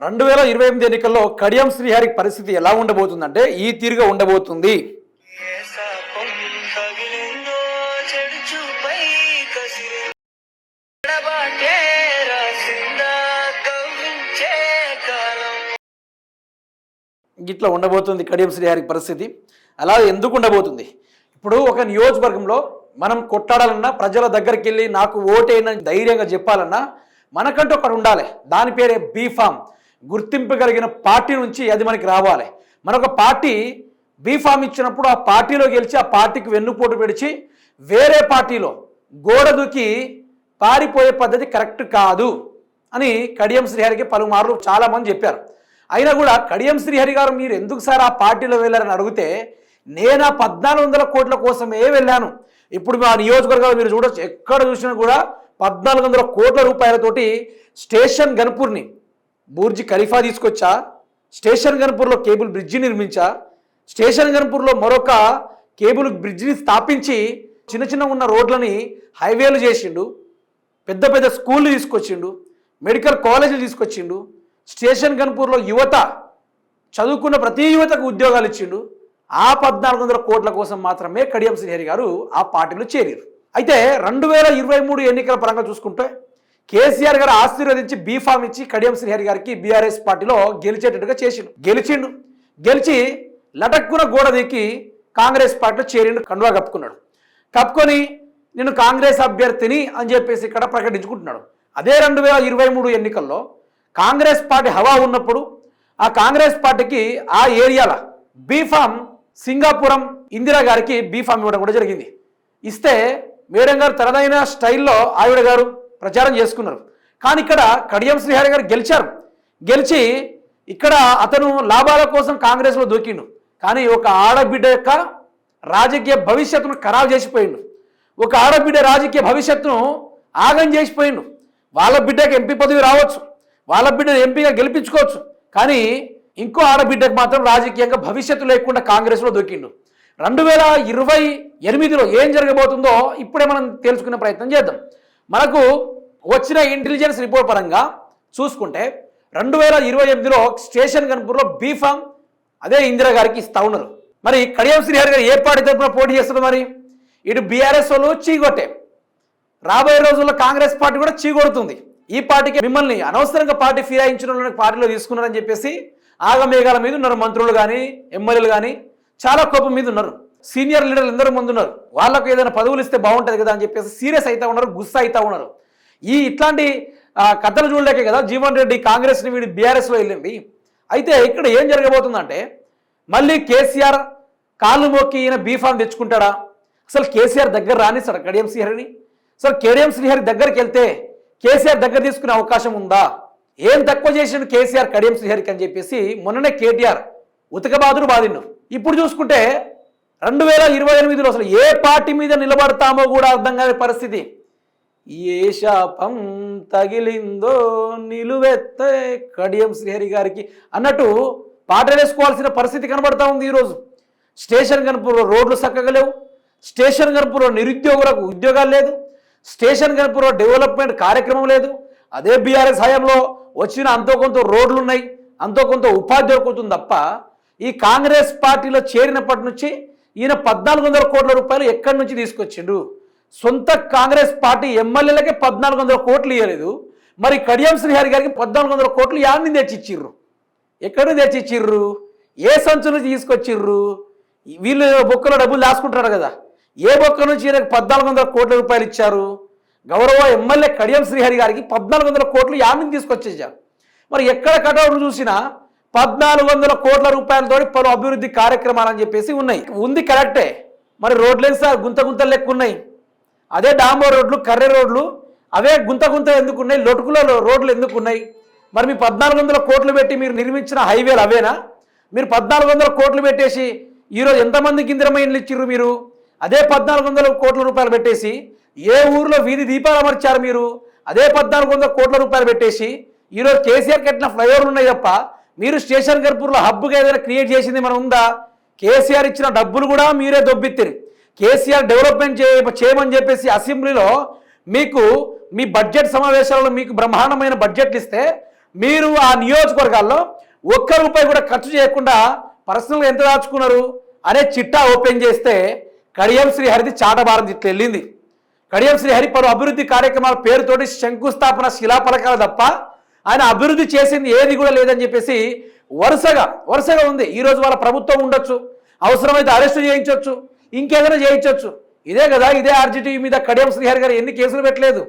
2028 ఎన్నికల్లో కడియం శ్రీహరి పరిస్థితి ఎలా ఉండబోతుందంటే ఈ తీరుగా ఉండబోతుంది. ఇట్లా ఉండబోతుంది కడియం శ్రీహరి పరిస్థితి. అలా ఎందుకు ఉండబోతుంది? ఇప్పుడు ఒక నియోజకవర్గంలో మనం కొట్టాడాలన్నా, ప్రజల దగ్గరికి వెళ్ళి నాకు ఓటైన ధైర్యంగా చెప్పాలన్నా మనకంటూ ఒకటి ఉండాలి. దాని పేరే బీఫామ్. గుర్తింపు కలిగిన పార్టీ నుంచి అది మనకి రావాలి. మనొక పార్టీ బీఫామ్ ఇచ్చినప్పుడు ఆ పార్టీలో గెలిచి ఆ పార్టీకి వెన్నుపోటు పెడిచి వేరే పార్టీలో గోడ దూకి పారిపోయే పద్ధతి కరెక్ట్ కాదు అని కడియం శ్రీహరికి పలుమార్లు చాలామంది చెప్పారు. అయినా కూడా కడియం శ్రీహరి గారు మీరు ఎందుకు సార్ ఆ పార్టీలో వెళ్ళారని అడిగితే నేను 1400 కోట్ల కోసమే వెళ్ళాను. ఇప్పుడు మా నియోజకవర్గాలు మీరు చూడొచ్చు, ఎక్కడ చూసినా కూడా 1400 కోట్ల రూపాయలతోటి స్టేషన్ గన్పూర్ని బూర్జి ఖలీఫా తీసుకొచ్చా, స్టేషన్ గన్పూర్లో కేబుల్ బ్రిడ్జి నిర్మించా, స్టేషన్ గన్పూర్లో మరొక కేబుల్ బ్రిడ్జిని స్థాపించి చిన్న చిన్న ఉన్న రోడ్లని హైవేలు చేసిండు, పెద్ద పెద్ద స్కూళ్ళు తీసుకొచ్చిండు, మెడికల్ కాలేజీలు తీసుకొచ్చిండు, స్టేషన్ గన్పూర్లో యువత చదువుకున్న ప్రతి యువతకు ఉద్యోగాలు ఇచ్చిండు. ఆ 1400 కోట్ల కోసం మాత్రమే కడియం శ్రీహరి గారు ఆ పార్టీలో చేరారు. అయితే 2023 ఎన్నికల పరంగా చూసుకుంటే కేసీఆర్ గారు ఆశీర్వదించి బీఫామ్ ఇచ్చి కడియం శ్రీహరి గారికి బీఆర్ఎస్ పార్టీలో గెలిచేటట్టుగా గెలిచి లటక్కున గోడ దిక్కి కాంగ్రెస్ పార్టీలో చేరిండు, కండువా కప్పుకున్నాడు. కప్పుకొని నేను కాంగ్రెస్ అభ్యర్థిని అని చెప్పేసి ఇక్కడ ప్రకటించుకుంటున్నాడు. అదే 2023 ఎన్నికల్లో కాంగ్రెస్ పార్టీ హవా ఉన్నప్పుడు ఆ కాంగ్రెస్ పార్టీకి ఆ ఏరియాల బీఫామ్ సింగాపురం ఇందిరా గారికి బీఫామ్ ఇవ్వడం కూడా జరిగింది. ఇస్తే మేడం గారు తనదైన స్టైల్లో ఆవిడ గారు ప్రచారం చేసుకున్నారు. కానీ ఇక్కడ కడియం శ్రీహరి గారు గెలిచి ఇక్కడ అతను లాభాల కోసం కాంగ్రెస్లో దూకిండు. కానీ ఒక ఆడబిడ్డ యొక్క రాజకీయ భవిష్యత్తును ఖరాబు చేసిపోయిండు. ఒక ఆడబిడ్డ రాజకీయ భవిష్యత్తును ఆగం చేసిపోయిండు. వాళ్ళ బిడ్డకి ఎంపీ పదవి రావచ్చు, వాళ్ళ బిడ్డను ఎంపీగా గెలిపించుకోవచ్చు, కానీ ఇంకో ఆడబిడ్డకు మాత్రం రాజకీయంగా భవిష్యత్తు లేకుండా కాంగ్రెస్లో దొక్కిండు. 2028లో ఏం జరగబోతుందో ఇప్పుడే మనం తెలుసుకునే ప్రయత్నం చేద్దాం. మనకు వచ్చిన ఇంటెలిజెన్స్ రిపోర్ట్ పరంగా చూసుకుంటే 2028లో స్టేషన్ గన్పూర్లో బీఫామ్ అదే ఇందిరా గారికి ఇస్తా ఉన్నారు. మరి కడియం శ్రీహరి గారు ఏ పార్టీ తరఫున పోటీ చేస్తున్నారు? మరి ఇటు బీఆర్ఎస్ వాళ్ళు చీగొట్టే, రాబోయే రోజుల్లో కాంగ్రెస్ పార్టీ కూడా చీగొడుతుంది. ఈ పార్టీకి మిమ్మల్ని అనవసరంగా పార్టీ ఫిరాయించిన వాళ్ళని పార్టీలో తీసుకున్నారని చెప్పేసి ఆగమేఘాల మీద ఉన్నారు. మంత్రులు కానీ ఎమ్మెల్యేలు కానీ చాలా కోపం మీద ఉన్నారు. సీనియర్ లీడర్లు ఎందరో మంది ఉన్నారు. వాళ్ళకు ఏదైనా పదవులు ఇస్తే బాగుంటుంది కదా అని చెప్పేసి సీరియస్ అవుతా ఉన్నారు, గుస్సా అవుతా ఉన్నారు. ఇట్లాంటి కథలు చూడలేకే కదా జీవన్ రెడ్డి కాంగ్రెస్ని వీడి బీఆర్ఎస్లో వెళ్ళింది. అయితే ఇక్కడ ఏం జరగబోతుందంటే మళ్ళీ కేసీఆర్ కాళ్ళు మొక్కి ఈయన బీఫామ్ తెచ్చుకుంటాడా? అసలు కేసీఆర్ దగ్గర రానిస్తాడు కడియం శ్రీహరిని? అసలు కడియం శ్రీహరి దగ్గరికి వెళ్తే కేసీఆర్ దగ్గర తీసుకునే అవకాశం ఉందా? ఏం తక్కువ చేసిండు కేసీఆర్ కడియం శ్రీహరికి అని చెప్పేసి మొన్ననే కేటీఆర్ ఉతకబాదులు బాధిండు. ఇప్పుడు చూసుకుంటే 2028లో అసలు ఏ పార్టీ మీద నిలబడతామో కూడా అర్థం కాని పరిస్థితి. ఏ శాపం తగిలిందో నిలువెత్తే కడియం శ్రీహరి గారికి అన్నట్టు పాటలు వేసుకోవాల్సిన పరిస్థితి కనబడతా ఉంది. ఈరోజు స్టేషన్ గన్పూర్లో రోడ్లు చక్కగా లేవు, స్టేషన్ గన్పూర్లో నిరుద్యోగులకు ఉద్యోగాలు లేదు, స్టేషన్ గన్పూర్లో డెవలప్మెంట్ కార్యక్రమం లేదు. అదే బీఆర్ఎస్ హయాంలో వచ్చిన అంతో కొంత రోడ్లు ఉన్నాయి, అంతో కొంత ఉపాధి దొరుకుతుంది తప్ప ఈ కాంగ్రెస్ పార్టీలో చేరినప్పటి నుంచి ఈయన 1400 కోట్ల రూపాయలు ఎక్కడి నుంచి తీసుకొచ్చిండు? సొంత కాంగ్రెస్ పార్టీ ఎమ్మెల్యేలకే 1400 కోట్లు ఇవ్వలేదు. మరి కడియం శ్రీహరి గారికి 1400 కోట్లు యాడ్ నుంచి తెచ్చిచ్చిర్రు? ఎక్కడి నుంచి తెచ్చిచ్చిర్రు? ఏ సంచు నుంచి తీసుకొచ్చిర్రు? వీళ్ళు బొక్కలో డబ్బులు దాచుకుంటారు కదా, ఏ బొక్క నుంచి ఈయనకు 1400 కోట్ల రూపాయలు ఇచ్చారు? గౌరవ ఎమ్మెల్యే కడియం శ్రీహరి గారికి 1400 కోట్లు యాడ్ నుంచి తీసుకొచ్చేసారు. మరి ఎక్కడ కటౌట్లు చూసినా 1400 కోట్ల రూపాయలతో పలు అభివృద్ధి కార్యక్రమాలని చెప్పేసి ఉంది కరెక్టే. మరి రోడ్లు సార్ గుంతలు లెక్క ఉన్నాయి. అదే డాంబర్ రోడ్లు, కర్రె రోడ్లు అవే గుంత ఎందుకు ఉన్నాయి? లొటుకుల రోడ్లు ఎందుకు ఉన్నాయి? మరి మీ 1400 కోట్లు పెట్టి మీరు నిర్మించిన హైవేలు అవేనా? మీరు 1400 కోట్లు పెట్టేసి ఈరోజు ఎంతమందికి ఇందిరమైన్లు ఇచ్చిర్రు? మీరు అదే 1400 కోట్ల రూపాయలు పెట్టేసి ఏ ఊర్లో వీధి దీపాలు అమర్చారు? మీరు అదే 1400 కోట్ల రూపాయలు పెట్టేసి ఈరోజు కేసీఆర్ కట్టిన ఫ్లైఓవర్లు ఉన్నాయి తప్ప మీరు స్టేషన్ గన్పూర్లో హబ్గా ఏదైనా క్రియేట్ చేసింది మనం ఉందా? కేసీఆర్ ఇచ్చిన డబ్బులు కూడా మీరే దొబ్బిత్తిరి. కేసీఆర్ డెవలప్మెంట్ చేయమని చెప్పేసి అసెంబ్లీలో మీకు మీ బడ్జెట్ సమావేశాలలో మీకు బ్రహ్మాండమైన బడ్జెట్లు ఇస్తే మీరు ఆ నియోజకవర్గాల్లో ఒక్క రూపాయి కూడా ఖర్చు చేయకుండా పర్సనల్గా ఎంత దాచుకున్నారు అనే చిట్టా ఓపెన్ చేస్తే కడియం శ్రీహరిది చాటబారం ఇట్లా వెళ్ళింది. కడియం శ్రీహరి పలు అభివృద్ధి కార్యక్రమాల పేరుతోటి శంకుస్థాపన శిలాఫలకాలు తప్ప ఆయన అభివృద్ధి చేసింది ఏది కూడా లేదని చెప్పేసి వరుసగా ఉంది. ఈరోజు వాళ్ళ ప్రభుత్వం ఉండొచ్చు, అవసరమైతే అరెస్టు చేయించవచ్చు, ఇంకేదైనా చేయించవచ్చు. ఇదే కదా, ఇదే ఆర్జీటీవీ మీద కడియం శ్రీహరి గారు ఎన్ని కేసులు పెట్టలేదు.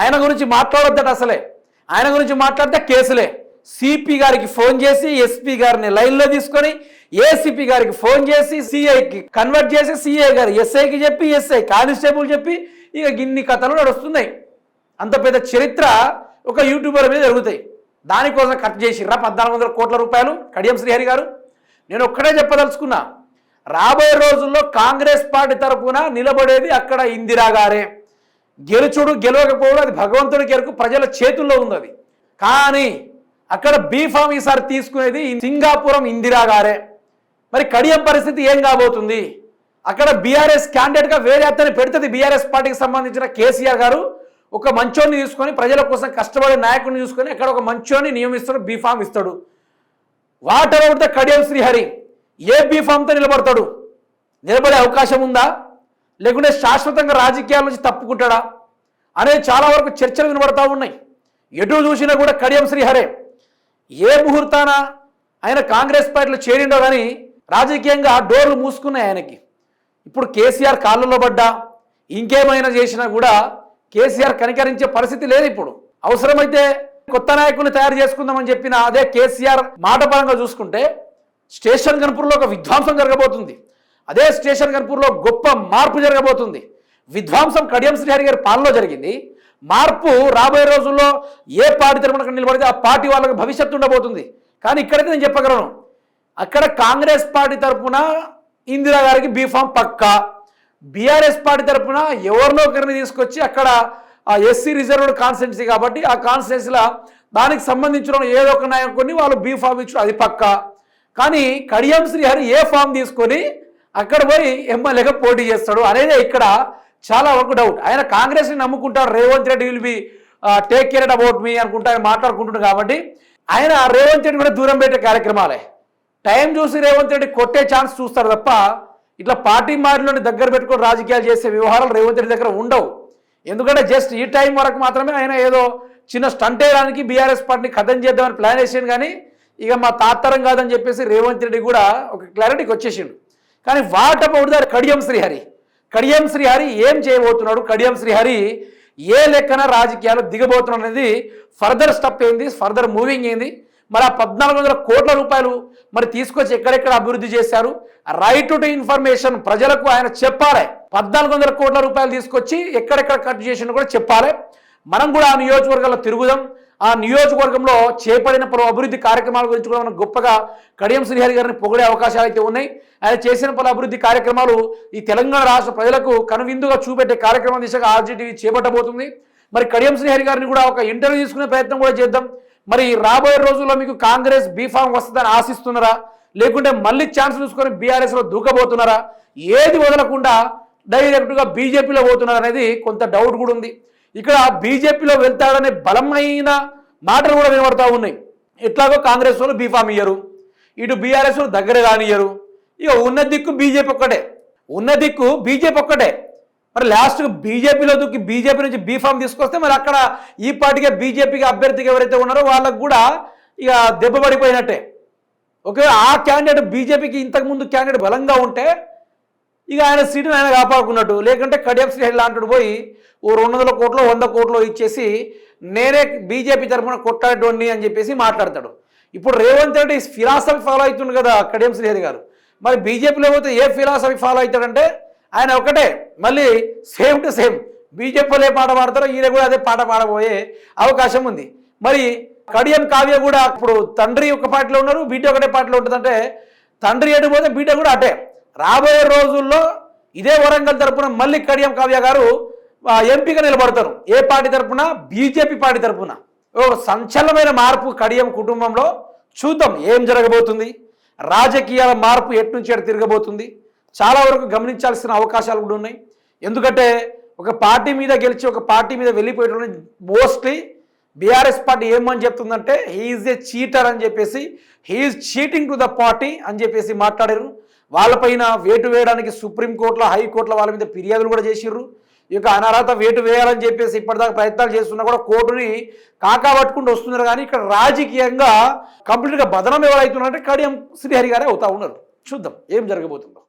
ఆయన గురించి మాట్లాడొద్దట, అసలే ఆయన గురించి మాట్లాడితే కేసులే. సిపి గారికి ఫోన్ చేసి ఎస్పీ గారిని లైన్లో తీసుకొని ఏసీపీ గారికి ఫోన్ చేసి సిఐకి కన్వర్ట్ చేసి సిఐ గారు ఎస్ఐకి చెప్పి ఎస్ఐ కానిస్టేబుల్ చెప్పి ఇక గిన్ని కథలు నడుస్తున్నాయి. అంత పెద్ద చరిత్ర ఒక యూట్యూబర్ మీద జరుగుతాయి. దానికోసం కట్ చేసిర్రా 1400 కోట్ల రూపాయలు కడియం శ్రీహరి గారు. నేను ఒక్కడే చెప్పదలుచుకున్నా, రాబోయే రోజుల్లో కాంగ్రెస్ పార్టీ తరఫున నిలబడేది అక్కడ ఇందిరా గారే. గెలుచుడు గెలవకపోవడం అది భగవంతుడికి ఎరుకు, ప్రజల చేతుల్లో ఉంది అది. కానీ అక్కడ బీఫామ్ ఈసారి తీసుకునేది సింగాపురం ఇందిరా గారే. మరి కడియం పరిస్థితి ఏం కాబోతుంది? అక్కడ బీఆర్ఎస్ క్యాండిడేట్గా వేరే అతన్ని పెడుతుంది. బీఆర్ఎస్ పార్టీకి సంబంధించిన కేసీఆర్ గారు ఒక మంచోని తీసుకొని ప్రజల కోసం కష్టపడే నాయకుడిని చూసుకొని అక్కడ ఒక మంచోని నియమిస్తాడు, బీఫామ్ ఇస్తాడు. What about the Kadiyam Srihari? ఏ బీఫామ్తో నిలబడతాడు? నిలబడే అవకాశం ఉందా, లేకుంటే శాశ్వతంగా రాజకీయాల నుంచి తప్పుకుంటాడా అనేది చాలా వరకు చర్చలు వినబడతా ఉన్నాయి. ఎటు చూసినా కూడా కడియం శ్రీహరే. ఏ ముహూర్తాన ఆయన కాంగ్రెస్ పార్టీలో చేరిండో కానీ రాజకీయంగా డోర్లు మూసుకున్నాయి ఆయనకి. ఇప్పుడు కేసీఆర్ కాళ్ళలో పడ్డా ఇంకేమైనా చేసినా కూడా కేసీఆర్ కనికరించే పరిస్థితి లేదు. ఇప్పుడు అవసరమైతే కొత్త నాయకుల్ని తయారు చేసుకుందామని చెప్పిన అదే కేసీఆర్ మాట పరంగా చూసుకుంటే స్టేషన్ గన్పూర్లో ఒక విధ్వంసం జరగబోతుంది. అదే స్టేషన్ గన్పూర్లో గొప్ప మార్పు జరగబోతుంది. విధ్వంసం కడియం శ్రీహరి గారి పాలనలో జరిగింది. మార్పు రాబోయే రోజుల్లో ఏ పార్టీ తరపున నిలబడితే ఆ పార్టీ వాళ్ళకి భవిష్యత్తు ఉండబోతుంది. కానీ ఇక్కడైతే నేను చెప్పగలను, అక్కడ కాంగ్రెస్ పార్టీ తరపున ఇందిరా గారికి బీఫామ్ పక్కా. బీఆర్ఎస్ పార్టీ తరపున ఎవరినో ఒకరిని తీసుకొచ్చి అక్కడ ఆ ఎస్సీ రిజర్వ్డ్ కాన్స్టిట్యున్సీ కాబట్టి ఆ కాన్స్టిట్యున్సీలో దానికి సంబంధించిన ఏదో ఒక నాయకుడిని వాళ్ళు బీఫామ్ ఇచ్చారు, అది పక్కా. కానీ కడియం శ్రీహరి ఏ ఫామ్ తీసుకొని అక్కడ పోయి ఎమ్మెల్యేగా పోటీ చేస్తాడు అనేది ఇక్కడ చాలా వరకు డౌట్. ఆయన కాంగ్రెస్ని నమ్ముకుంటాడు, Revanth Reddy will be take care about me అనుకుంటా ఆయన మాట్లాడుకుంటున్నాడు. కాబట్టి ఆయన రేవంత్ రెడ్డి కూడా దూరం పెట్టే కార్యక్రమాలే. టైం చూసి రేవంత్ రెడ్డి కొట్టే ఛాన్స్ చూస్తారు తప్ప ఇట్లా పార్టీ మారిలోని దగ్గర పెట్టుకొని రాజకీయాలు చేసే వ్యవహారాలు రేవంత్ రెడ్డి దగ్గర ఉండవు. ఎందుకంటే జస్ట్ ఈ టైం వరకు మాత్రమే ఆయన ఏదో చిన్న స్టంట్ వేయడానికి బీఆర్ఎస్ పార్టీని ఖతం చేద్దామని ప్లాన్ వేసాను. కానీ ఇక మా తాత్తరం కాదని చెప్పేసి రేవంత్ రెడ్డి కూడా ఒక క్లారిటీకి వచ్చేసిండు. కానీ what about the Kadiyam Srihari? Kadiyam Srihari ఏం చేయబోతున్నాడు? కడియం శ్రీహరి ఏ లెక్కన రాజకీయాలు దిగబోతున్నాడు అనేది ఫర్దర్ స్టెప్ ఏంది, ఫర్దర్ మూవింగ్ ఏంది? మరి ఆ 1400 కోట్ల రూపాయలు మరి తీసుకొచ్చి ఎక్కడెక్కడ అభివృద్ధి చేశారు? రైట్ టు ఇన్ఫర్మేషన్ ప్రజలకు ఆయన చెప్పాలి. 1400 కోట్ల రూపాయలు తీసుకొచ్చి ఎక్కడెక్కడ ఖర్చు చేసినా కూడా చెప్పాలి. మనం కూడా ఆ నియోజకవర్గాల్లో తిరుగుదాం. ఆ నియోజకవర్గంలో చేపడిన పలు అభివృద్ధి కార్యక్రమాల గురించి కూడా మనం గొప్పగా కడియం శ్రీహరి గారిని పొగిడే అవకాశాలు అయితే ఉన్నాయి. ఆయన చేసిన పలు అభివృద్ధి కార్యక్రమాలు ఈ తెలంగాణ రాష్ట్ర ప్రజలకు కనువిందుగా చూపెట్టే కార్యక్రమం దిశగా ఆర్జీటీవీ చేపట్టబోతుంది. మరి కడియం శ్రీహరి గారిని కూడా ఒక ఇంటర్వ్యూ తీసుకునే ప్రయత్నం కూడా చేద్దాం. మరి రాబోయే రోజుల్లో మీకు కాంగ్రెస్ బీఫామ్ వస్తుందని ఆశిస్తున్నారా, లేకుంటే మళ్ళీ ఛాన్స్ చూసుకొని బీఆర్ఎస్లో దూకబోతున్నారా, ఏది వదలకుండా డైరెక్ట్గా బీజేపీలో పోతున్నారు అనేది కొంత డౌట్ కూడా ఉంది. ఇక్కడ బీజేపీలో వెళ్తాడనే బలమైన మాటలు కూడా వినబడతా ఉన్నాయి. ఎట్లాగో కాంగ్రెస్ వాళ్ళు బీఫామ్ ఇయ్యరు, ఇటు బీఆర్ఎస్ వాళ్ళు దగ్గర కానియ్యరు. ఇక ఉన్న దిక్కు బీజేపీ ఒక్కటే. మరి లాస్ట్కి బీజేపీలో దూకి బీజేపీ నుంచి బీఫామ్ తీసుకొస్తే మరి అక్కడ ఈ పార్టీగా బీజేపీకి అభ్యర్థిగా ఎవరైతే ఉన్నారో వాళ్ళకు కూడా ఇక దెబ్బ పడిపోయినట్టే. ఒకవేళ ఆ క్యాండిడేట్ బీజేపీకి ఇంతకుముందు క్యాండిడేట్ బలంగా ఉంటే ఇక ఆయన సీటును ఆయన కాపాడుకున్నట్టు. లేకుంటే కడియం శ్రీహరి లాంటి పోయి ఓ 200 కోట్లు 100 కోట్లు ఇచ్చేసి నేనే బీజేపీ తరఫున కొట్టాడోని అని చెప్పేసి మాట్లాడతాడు. ఇప్పుడు రేవంత్ రెడ్డి ఫిలాసఫీ ఫాలో అవుతుంది కదా కడియం శ్రీహరి గారు. మరి బీజేపీలో పోతే ఏ ఫిలాసఫీ ఫాలో అవుతాడంటే ఆయన ఒకటే, మళ్ళీ సేమ్ టు సేమ్ బీజేపీలో ఏ పాట పాడతారో ఈయన కూడా అదే పాట పాడబోయే అవకాశం ఉంది. మరి కడియం కావ్య కూడా ఇప్పుడు తండ్రి ఒక పార్టీలో ఉన్నారు, బిడ్డ ఒకటే పార్టీలో ఉంటుందంటే తండ్రి ఎటు పోతే బిడ్డ కూడా అటే. రాబోయే రోజుల్లో ఇదే వరంగల్ తరపున మళ్ళీ కడియం కావ్య గారు ఎంపీగా నిలబడతారు. ఏ పార్టీ తరపున? బీజేపీ పార్టీ తరపున. ఒక సంచలనమైన మార్పు కడియం కుటుంబంలో చూద్దాం ఏం జరగబోతుంది. రాజకీయాల మార్పు ఎటు నుంచి ఎటు తిరగబోతుంది చాలా వరకు గమనించాల్సిన అవకాశాలు కూడా ఉన్నాయి. ఎందుకంటే ఒక పార్టీ మీద గెలిచి ఒక పార్టీ మీద వెళ్ళిపోయేటప్పుడు మోస్ట్లీ బీఆర్ఎస్ పార్టీ ఏమని చెప్తుందంటే హీఈస్ ఏ చీటర్ అని చెప్పేసి, he is cheating to the party అని చెప్పేసి మాట్లాడారు. వాళ్ళపైన వేటు వేయడానికి సుప్రీంకోర్టులో, హైకోర్టులో వాళ్ళ మీద ఫిర్యాదులు కూడా చేసిర్రు. ఇక అనర్హత వేటు వేయాలని చెప్పేసి ఇప్పటిదాకా ప్రయత్నాలు చేస్తున్నా కూడా కోర్టుని కాకాబట్టుకుంటూ వస్తున్నారు. కానీ ఇక్కడ రాజకీయంగా కంప్లీట్గా బదనం ఎవరైతున్నారంటే కడియం శ్రీహరి గారే అవుతా ఉన్నారు. చూద్దాం ఏం జరగబోతుందో.